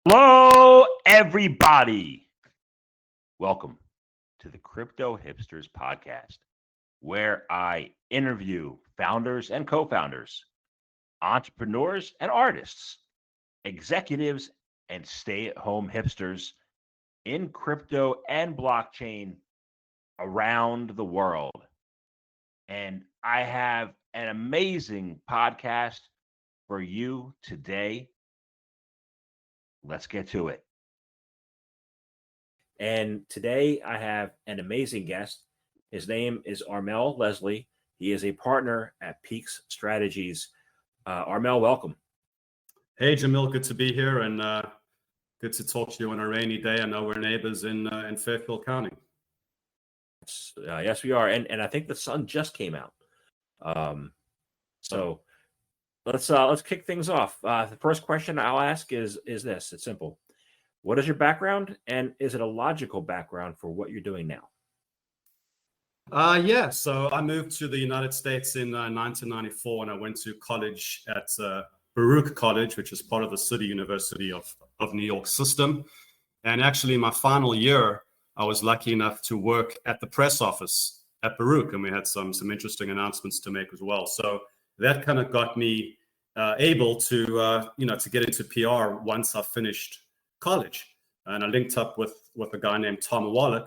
Hello, everybody. Welcome to the Crypto Hipsters podcast, where I interview founders and co founders, entrepreneurs and artists, executives and stay at home hipsters in crypto and blockchain around the world. And I have an amazing podcast for you today. Let's get to it. And today I have an amazing guest. His name is Armel Leslie. He is a partner at Peaks Strategies. Armel, welcome. Hey, Jamil, good to be here and good to talk to you on a rainy day. I know we're neighbors in Fairfield County. Yes, we are. And I think the sun just came out. So let's kick things off. The first question I'll ask is this. It's simple. What is your background, and is it a logical background for what you're doing now? So I moved to the United States in 1994, and I went to college at Baruch College, which is part of the City University of New York system. And actually, my final year, I was lucky enough to work at the press office at Baruch, and we had some interesting announcements to make as well. So that kind of got me able to to get into PR once I finished college. And I linked up with a guy named Tom Walek,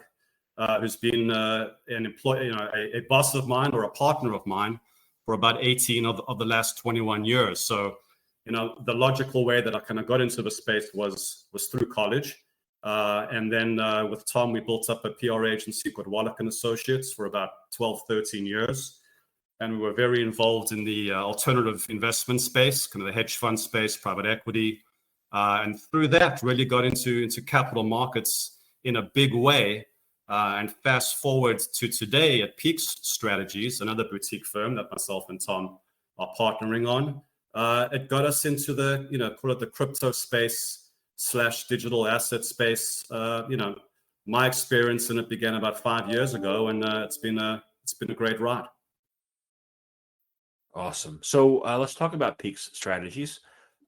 who's been an employee, a boss of mine or a partner of mine for about 18 of the last 21 years. So, the logical way that I kind of got into the space was through college. And then with Tom, we built up a PR agency called Walek Associates for about 12, 13 years. And we were very involved in the alternative investment space, kind of the hedge fund space, private equity. And through that, really got into capital markets in a big way. And fast forward to today at Peaks Strategies, another boutique firm that myself and Tom are partnering on. It got us into the, call it the crypto space / digital asset space. My experience in it began about 5 years ago, and it's been a great ride. Awesome. So let's talk about Peaks Strategies.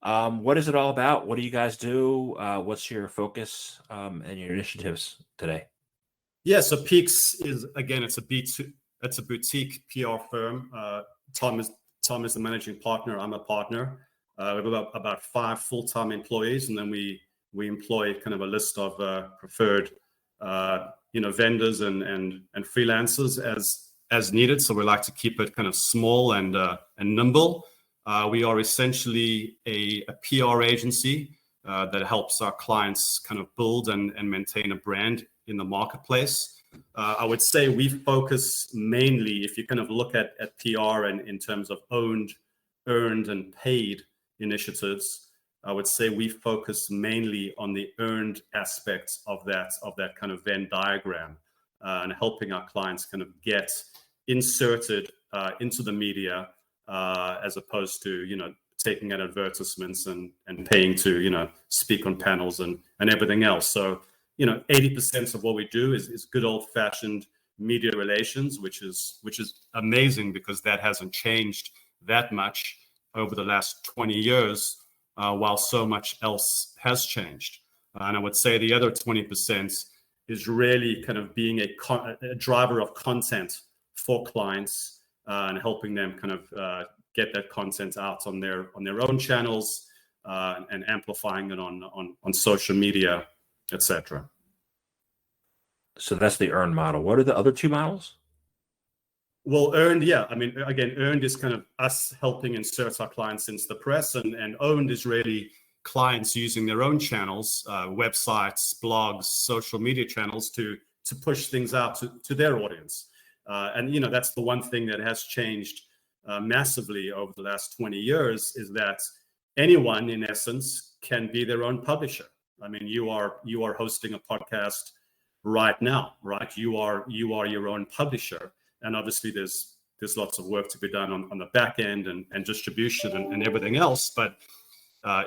What is it all about? What do you guys do? What's your focus and your initiatives today? Yeah, so Peaks is, again, it's a boutique PR firm. Tom is the managing partner. I'm a partner. We have about 5 full-time employees, and then we employ kind of a list of preferred vendors and freelancers as needed. So we like to keep it kind of small and nimble. We are essentially a PR agency that helps our clients kind of build and maintain a brand in the marketplace. I would say we focus mainly, if you kind of look at PR and in terms of owned, earned, and paid initiatives, I would say we focus mainly on the earned aspects of that kind of Venn diagram and helping our clients kind of get inserted into the media as opposed to, taking out advertisements and paying to, speak on panels and everything else. So, 80% of what we do is good old fashioned media relations, which is amazing because that hasn't changed that much over the last 20 years, while so much else has changed. And I would say the other 20% is really kind of being a driver of content for clients and helping them kind of get that content out on their own channels and amplifying it on social media, etc. So that's the earned model. What are the other 2 models? Well, earned, yeah. I mean, again, earned is kind of us helping insert our clients into the press, and owned is really clients using their own channels, websites, blogs, social media channels to push things out to their audience. And that's the one thing that has changed massively over the last 20 years is that anyone, in essence, can be their own publisher. I mean, you are hosting a podcast right now, right? You are your own publisher, and obviously there's lots of work to be done on the back end and distribution and everything else. But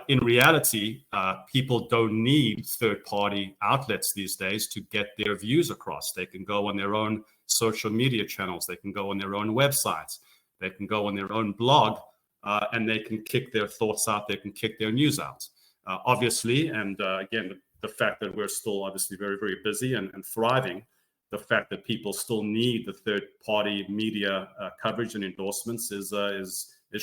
in reality, people don't need third-party outlets these days to get their views across. They can go on their own social media channels. They can go on their own websites. They can go on their own blog, and they can kick their thoughts out. They can kick their news out. obviously. And again, the fact that we're still obviously very, very busy and thriving, the fact that people still need the third-party media coverage and endorsements is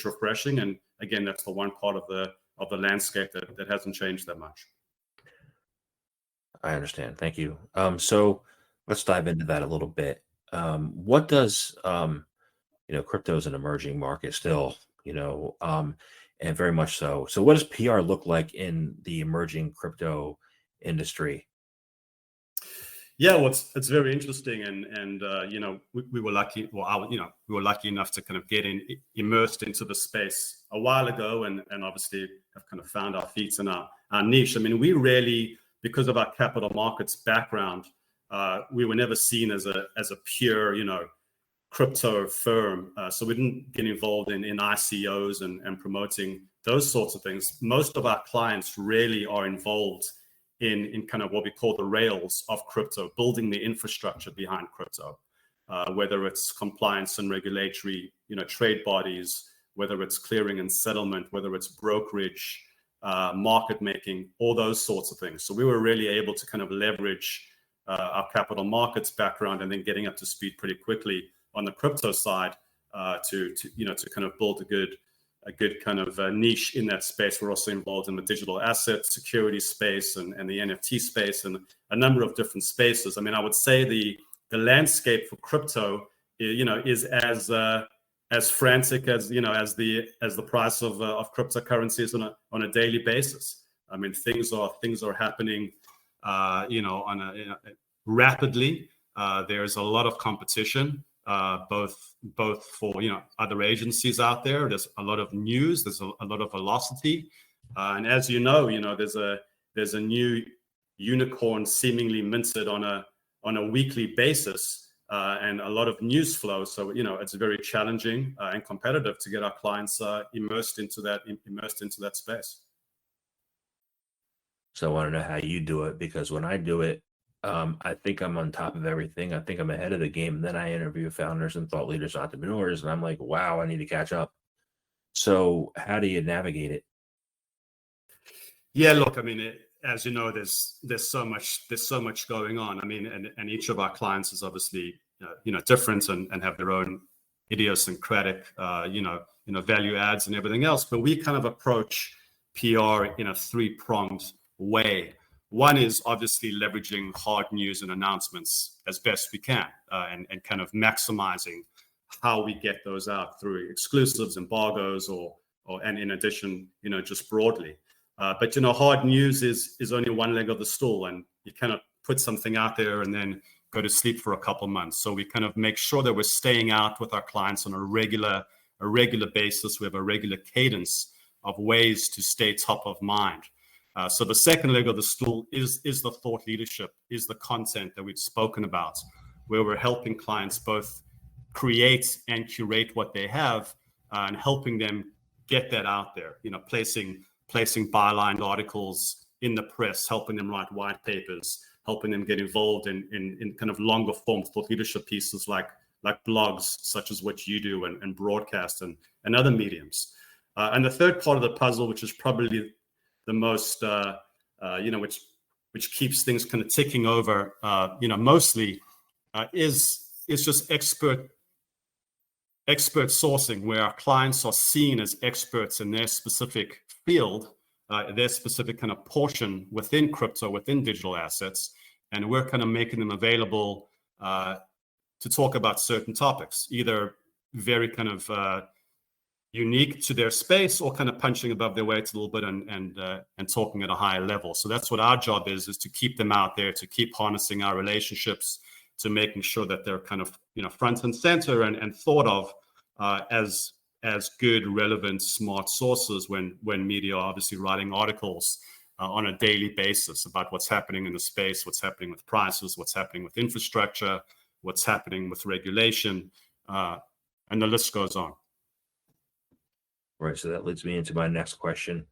refreshing. And again, that's the one part of the landscape that hasn't changed that much. I understand. Thank you. So let's dive into that a little bit. What does crypto is an emerging market still, and very much so. So what does PR look like in the emerging crypto industry? Yeah, well, it's very interesting, and we were lucky. Well, we were lucky enough to kind of get immersed into the space a while ago, and obviously have kind of found our feet in our niche. I mean, we really, because of our capital markets background, we were never seen as a pure, crypto firm. So we didn't get involved in ICOs and promoting those sorts of things. Most of our clients really are involved in kind of what we call the rails of crypto, building the infrastructure behind crypto, whether it's compliance and regulatory, trade bodies, whether it's clearing and settlement, whether it's brokerage, market making, all those sorts of things. So we were really able to kind of leverage our capital markets background and then getting up to speed pretty quickly on the crypto side to kind of build a good kind of niche in that space. We're also involved in the digital asset security space and the NFT space and a number of different spaces. I mean, I would say the landscape for crypto, is as frantic as the price of cryptocurrencies on a daily basis. I mean, things are happening, rapidly. There's a lot of competition. Both for other agencies out there. There's a lot of news. There's a lot of velocity, and as there's a new unicorn seemingly minted on a weekly basis, and a lot of news flow. So it's very challenging and competitive to get our clients immersed into that space. So I want to know how you do it, because when I do it, I think I'm on top of everything. I think I'm ahead of the game. Then I interview founders and thought leaders, entrepreneurs, and I'm like, wow, I need to catch up. So how do you navigate it? Yeah, look, I mean, as you know, there's so much going on. I mean, and each of our clients is obviously different and have their own idiosyncratic value adds and everything else. But we kind of approach PR in a three-pronged way. One is obviously leveraging hard news and announcements as best we can, and kind of maximizing how we get those out through exclusives, embargoes, and in addition, just broadly. But hard news is only one leg of the stool, and you kind of put something out there and then go to sleep for a couple months. So we kind of make sure that we're staying out with our clients on a regular basis. We have a regular cadence of ways to stay top of mind. So the second leg of the stool is the thought leadership, is the content that we've spoken about, where we're helping clients both create and curate what they have, and helping them get that out there, placing byline articles in the press, helping them write white papers, helping them get involved in kind of longer form thought leadership pieces like blogs, such as what you do, and broadcast and other mediums. And the third part of the puzzle, which is probably the most, which keeps things kind of ticking over, mostly, is just expert sourcing, where our clients are seen as experts in their specific field, their specific kind of portion within crypto, within digital assets, and we're kind of making them available to talk about certain topics, either very kind of unique to their space, or kind of punching above their weight a little bit and talking at a higher level. So that's what our job is to keep them out there, to keep harnessing our relationships, to making sure that they're kind of front and center and thought of as good, relevant, smart sources when media are obviously writing articles on a daily basis about what's happening in the space, what's happening with prices, what's happening with infrastructure, what's happening with regulation, and the list goes on. Right. So that leads me into my next question.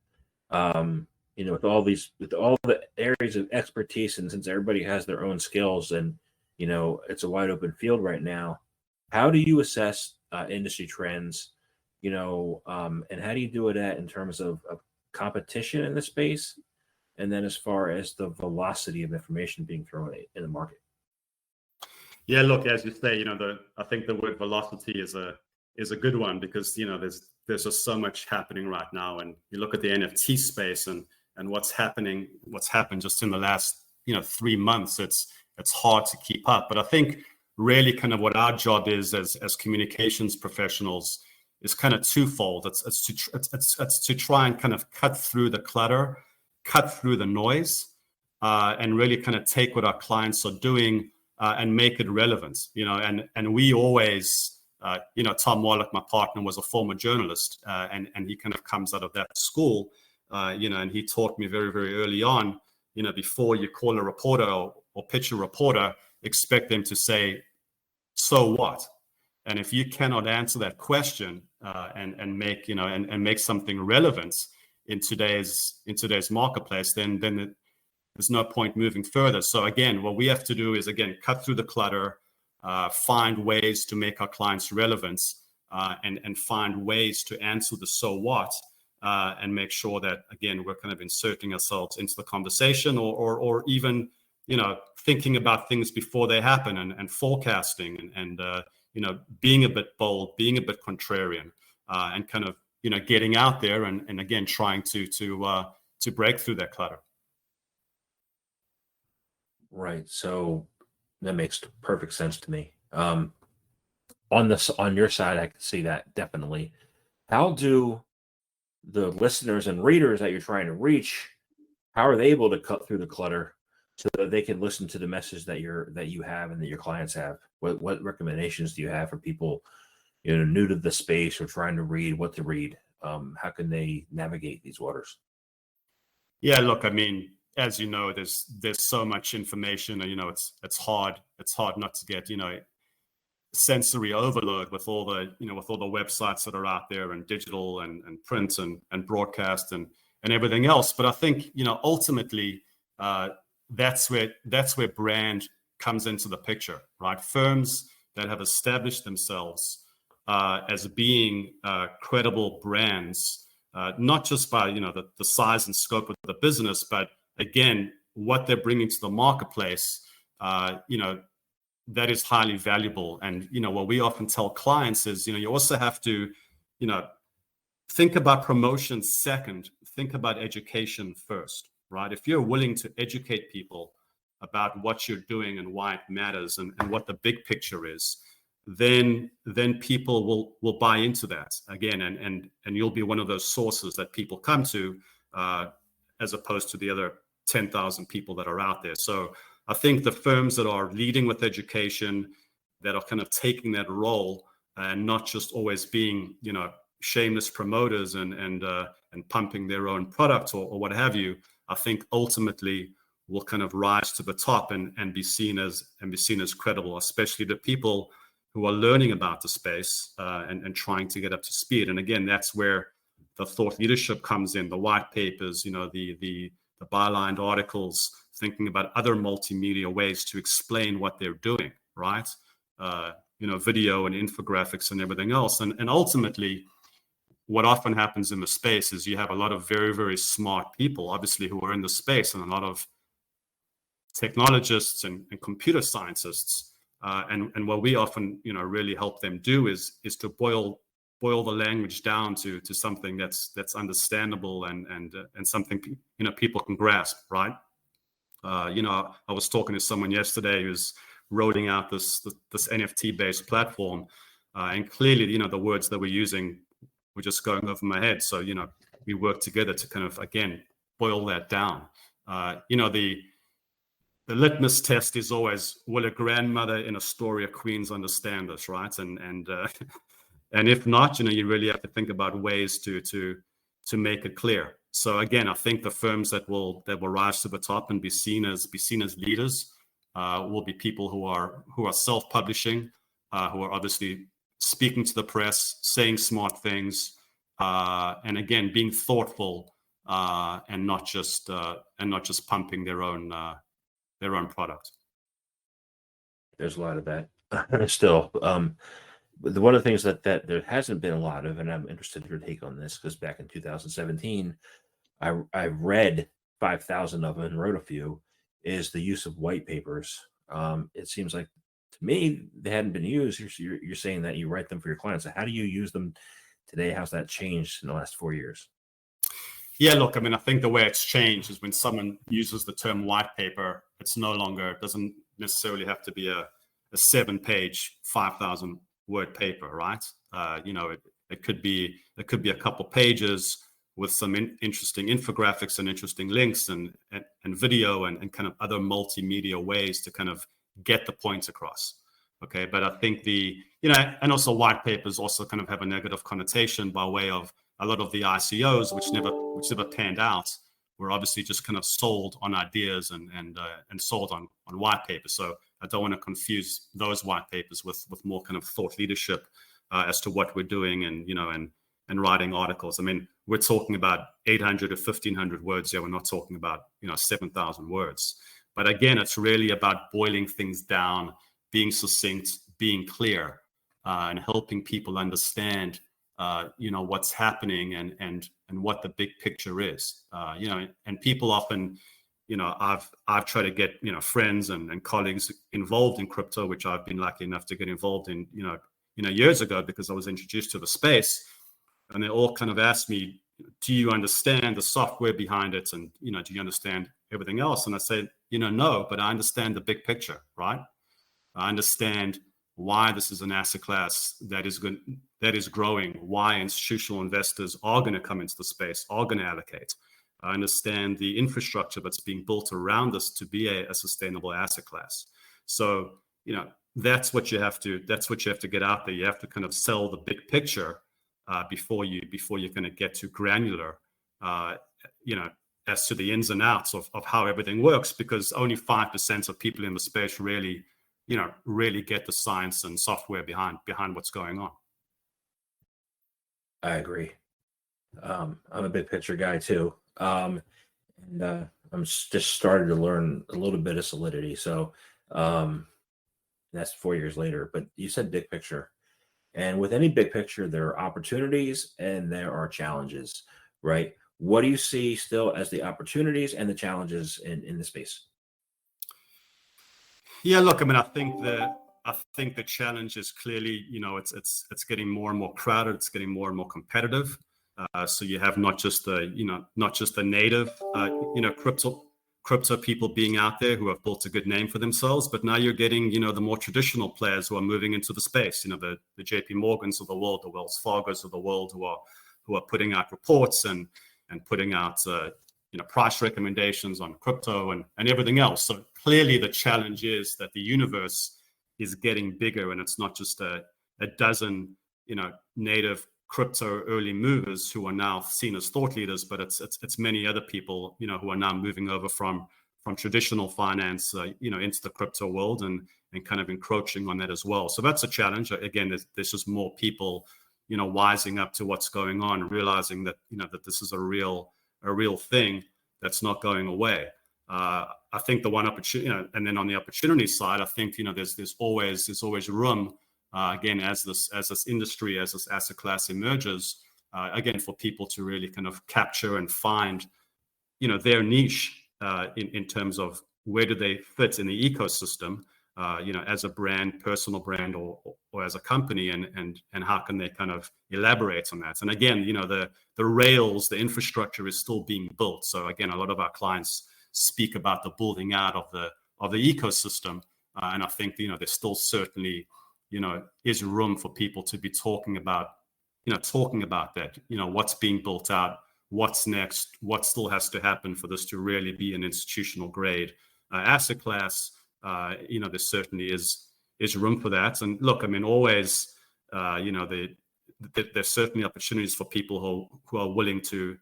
With all the areas of expertise, and since everybody has their own skills, and it's a wide open field right now, how do you assess industry trends? And how do you do it in terms of competition in the space, And then as far as the velocity of information being thrown in the market. Yeah, look, as you say, I think the word velocity is a good one, because there's just so much happening right now, and you look at the NFT space and what's happened just in the last 3 months. It's hard to keep up. But I think really kind of what our job is as communications professionals is kind of twofold. It's to try and kind of cut through the clutter, cut through the noise, and really kind of take what our clients are doing and make it relevant. And we always, Tom Walek, my partner, was a former journalist, and he kind of comes out of that school, and he taught me very, very early on, before you call a reporter or pitch a reporter, expect them to say, so what? And if you cannot answer that question and make something relevant in today's marketplace, then there's no point moving further. So again, what we have to do is cut through the clutter, find ways to make our clients relevant, and find ways to answer the so what, and make sure that again we're kind of inserting ourselves into the conversation, or even thinking about things before they happen, and forecasting, and being a bit bold, being a bit contrarian, and kind of getting out there and again trying to break through that clutter. Right. So that makes perfect sense to me. On your side, I can see that definitely. How do the listeners and readers that you're trying to reach, how are they able to cut through the clutter so that they can listen to the message that you have and that your clients have? What recommendations do you have for people new to the space or trying to read what to read? How can they navigate these waters? Yeah, look, I mean, as you know, there's so much information. It's hard not to get sensory overload with all the websites that are out there, and digital and print and broadcast and everything else. But I think ultimately that's where brand comes into the picture, right? Firms that have established themselves as being credible brands, not just by the size and scope of the business, but again what they're bringing to the marketplace, that is highly valuable. And what we often tell clients is you also have to think about promotion second, think about education first, right? If you're willing to educate people about what you're doing and why it matters, and what the big picture is, then people will buy into that again, and you'll be one of those sources that people come to, as opposed to the other 10,000 people that are out there. So I think the firms that are leading with education, that are kind of taking that role, and not just always being shameless promoters and pumping their own product or what have you, I think ultimately will kind of rise to the top and be seen as credible, especially the people who are learning about the space and trying to get up to speed. And again, that's where the thought leadership comes in, the white papers, the bylined articles, thinking about other multimedia ways to explain what they're doing, right? Video and infographics and everything else. And ultimately, what often happens in the space is you have a lot of very, very smart people, obviously, who are in the space, and a lot of technologists and computer scientists. And what we often, really help them do is to boil the language down to something that's understandable and something people can grasp, right? I was talking to someone yesterday who's rolling out this NFT based platform, and clearly, the words that we're using were just going over my head. So we work together to kind of again boil that down. The litmus test is always, will a grandmother in Astoria, Queens understand this, right? And if not, you really have to think about ways to make it clear. So again, I think the firms that will rise to the top and be seen as leaders will be people who are self-publishing, who are obviously speaking to the press, saying smart things, and again being thoughtful, and not just pumping their own product. There's a lot of that still. But one of the things that there hasn't been a lot of, and I'm interested in your take on this, because back in 2017, I read 5,000 of them and wrote a few, is the use of white papers. It seems like to me they hadn't been used. You're saying that you write them for your clients. So how do you use them today? How's that changed in the last 4 years? Yeah, look, I mean, I think the way it's changed is when someone uses the term white paper, it doesn't necessarily have to be a 7-page, 5,000 word paper, right? It could be a couple pages with some interesting infographics and interesting links and video and kind of other multimedia ways to kind of get the points across. Okay, but I think and also white papers also kind of have a negative connotation by way of a lot of the ICOs, which never panned out, were obviously just kind of sold on ideas and sold on white paper. So I don't want to confuse those white papers with more kind of thought leadership as to what we're doing and writing articles. I mean, we're talking about 800 or 1,500 words here. We're not talking about 7,000 words. But again, it's really about boiling things down, being succinct, being clear, and helping people understand what's happening and what the big picture is. And people often, I've tried to get friends and colleagues involved in crypto, which I've been lucky enough to get involved in years ago because I was introduced to the space, and they all kind of asked me, do you understand the software behind it, and do you understand everything else? And I said, no, but I understand the big picture, right? I understand why this is an asset class that is growing, why institutional investors are going to come into the space, are going to allocate. I understand the infrastructure that's being built around this to be a sustainable asset class. So, that's what you have to get out there. You have to kind of sell the big picture before you're going to get too granular, as to the ins and outs of how everything works, because only 5% of people in the space really get the science and software behind what's going on. I agree. I'm a big picture guy too. And I'm just starting to learn a little bit of solidity. So that's 4 years later. But you said big picture. And with any big picture, there are opportunities and there are challenges, right? What do you see still as the opportunities and the challenges in the space? Yeah, look, I mean, I think the challenge is clearly, it's getting more and more crowded. It's getting more and more competitive. So you have not just the native, crypto people being out there who have built a good name for themselves, but now you're getting, the more traditional players who are moving into the space. The JP Morgans of the world, the Wells Fargos of the world, who are putting out reports and putting out price recommendations on crypto and everything else. So clearly the challenge is that the universe is getting bigger, and it's not just a dozen native crypto early movers who are now seen as thought leaders, but it's many other people who are now moving over from traditional finance into the crypto world and kind of encroaching on that as well. So that's a challenge. Again, there's just more people wising up to what's going on, realizing that that this is a real thing that's not going away. I think the one opportunity, and then on the opportunity side, I think there's always room. Again, as this industry, as this asset class emerges, again, for people to really kind of capture and find, their niche in terms of where do they fit in the ecosystem, as a brand, personal brand, or as a company, and how can they kind of elaborate on that? And again, the rails, the infrastructure is still being built. So again, a lot of our clients speak about the building out of the ecosystem, and I think there's still certainly is room for people to be talking about that, what's being built out, what's next, what still has to happen for this to really be an institutional grade asset class. There certainly is room for that. And look, I mean, always, there's certainly opportunities for people who are willing to,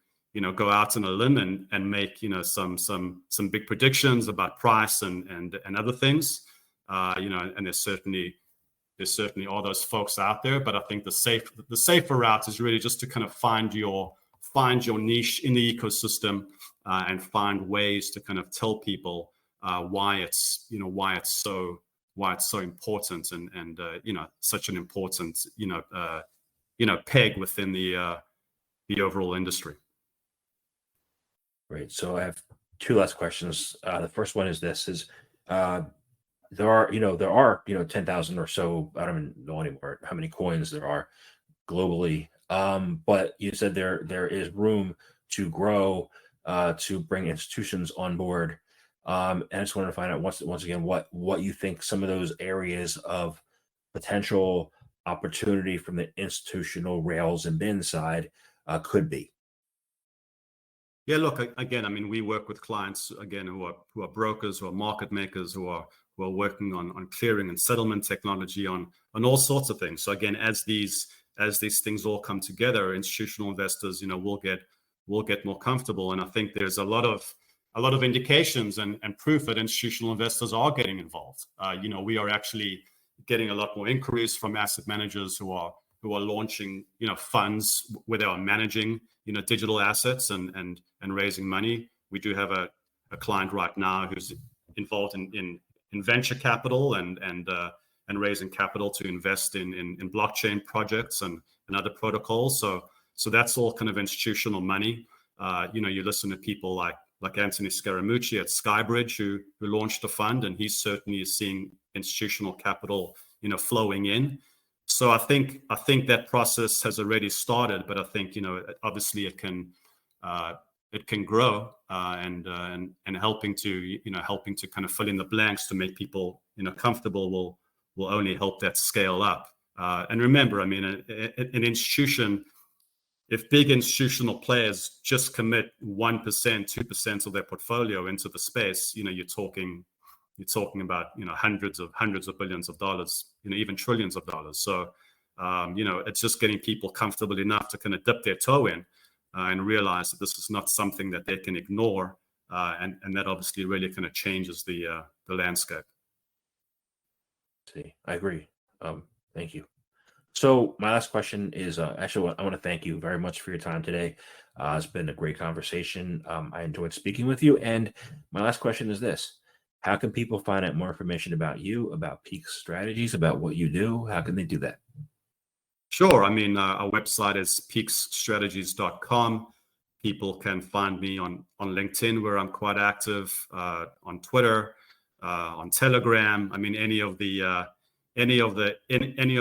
go out on a limb and make, some big predictions about price and other things. And there's certainly all those folks out there, but I think the safer route is really just to kind of find your niche in the ecosystem, and find ways to kind of tell people why it's so important and such an important peg within the overall industry. Right. So I have two last questions. The first one is this: uh, there are 10,000 or so. I don't even know anymore how many coins there are globally. But you said there is room to grow, to bring institutions on board. And I just wanted to find out once again what you think some of those areas of potential opportunity from the institutional rails and bin side could be. Yeah, look, again, I mean, we work with clients again who are brokers, who are market makers, who are working on clearing and settlement technology, on all sorts of things. So again, as these things all come together, institutional investors, will get more comfortable. And I think there's a lot of indications and proof that institutional investors are getting involved. We are actually getting a lot more inquiries from asset managers who are launching funds where they are managing digital assets and raising money. We do have a client right now who's involved in venture capital and raising capital to invest in blockchain projects and other protocols. So that's all kind of institutional money. You listen to people like Anthony Scaramucci at Skybridge who launched a fund, and he certainly is seeing institutional capital flowing in. So I think that process has already started, but I think obviously it can grow, and helping to kind of fill in the blanks to make people comfortable will only help that scale up. And remember, I mean, an institution, if big institutional players just commit 1%, 2% of their portfolio into the space, you're talking about hundreds of billions of dollars, even trillions of dollars. So it's just getting people comfortable enough to kind of dip their toe in and realize that this is not something that they can ignore, and that obviously really kind of changes the landscape. See, I agree. Thank you. So my last question is, actually, I want to thank you very much for your time today. It's been a great conversation. I enjoyed speaking with you. And my last question is this: how can people find out more information about you, about Peak's strategies, about what you do? How can they do that? Sure. I mean, our website is peaksstrategies.com. People can find me on LinkedIn, where I'm quite active, on Twitter, on Telegram. I mean, any of the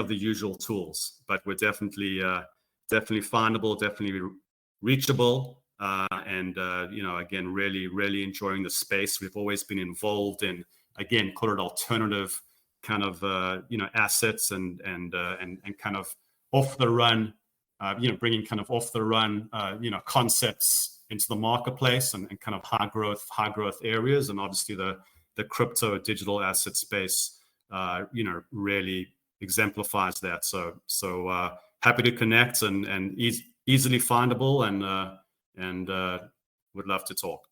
usual tools. But we're definitely findable, definitely reachable, and again, really enjoying the space. We've always been involved in, again, call it alternative kind of assets and kind of off the run, bringing kind of off the run concepts into the marketplace, and kind of high growth areas. And obviously the crypto digital asset space really exemplifies that. So happy to connect, and easily findable, and would love to talk.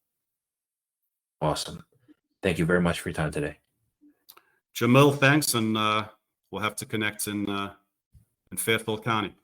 Awesome. Thank you very much for your time today. Jamil, thanks, and we'll have to connect in Fairfield County.